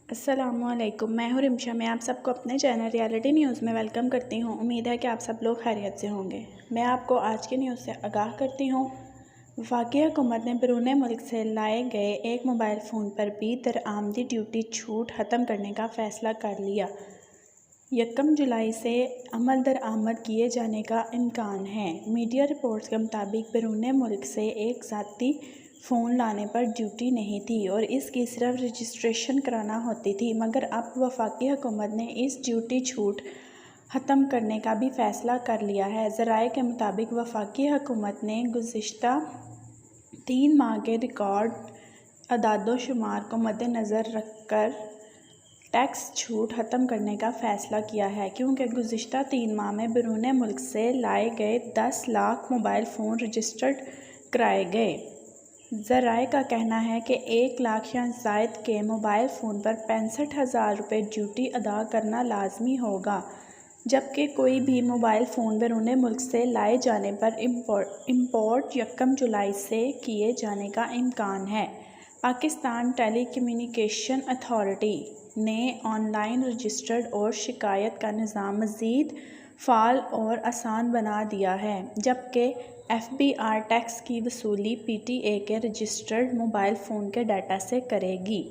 अस्सलामुअलैकुम, मैं हूँ रिमशा। मैं आप सबको अपने चैनल रियलिटी न्यूज़ में वेलकम करती हूँ। उम्मीद है कि आप सब लोग खैरियत से होंगे। मैं आपको आज की न्यूज़ से आगाह करती हूँ। वफाकी हुकूमत ने बैरून मुल्क से लाए गए एक मोबाइल फ़ोन पर भी दरआमदी ड्यूटी छूट ख़त्म करने का फ़ैसला कर लिया। 1 जुलाई से अमल दरामद किए जाने का इम्कान है। मीडिया रिपोर्ट्स के मुताबिक बैरून मुल्क से एक ज़ाती फ़ोन लाने पर ड्यूटी नहीं थी और इसकी सिर्फ रजिस्ट्रेशन कराना होती थी, मगर अब वफाकी हुकूमत ने इस ड्यूटी छूट ख़त्म करने का भी फ़ैसला कर लिया है। ज़राए के मुताबिक वफाकी हुकूमत ने गुज़िश्ता 3 माह के रिकॉर्ड अदाद-ओ-शुमार को मद्देनज़र रखकर टैक्स छूट ख़त्म करने का फ़ैसला किया है, क्योंकि गुज़िश्ता 3 माह में बैरून मुल्क से लाए गए 10 लाख मोबाइल फ़ोन रजिस्टर्ड कराए गए। ज़राए का कहना है कि 1 लाख या ज़ायद के मोबाइल फ़ोन पर 65,000 रुपये ड्यूटी अदा करना लाजमी होगा, जबकि कोई भी मोबाइल फ़ोन बैरून मुल्क से लाए जाने पर इम्पोर्ट 1 जुलाई से किए जाने का इम्कान है। पाकिस्तान टेलीकम्युनिकेशन अथॉरिटी ने ऑनलाइन रजिस्टर्ड और शिकायत का निज़ाम मज़ीद फ़ाल और आसान बना दिया है, जबकि FBR टैक्स की वसूली PTA के रजिस्टर्ड मोबाइल फ़ोन के डाटा से करेगी।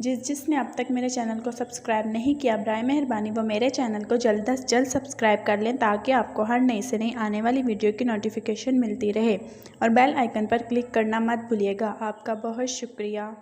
जिसने अब तक मेरे चैनल को सब्सक्राइब नहीं किया, बराए मेहरबानी वो मेरे चैनल को जल्द अज जल्द सब्सक्राइब कर लें, ताकि आपको हर नई से नई आने वाली वीडियो की नोटिफिकेशन मिलती रहे। और बेल आइकन पर क्लिक करना मत भूलिएगा। आपका बहुत शुक्रिया।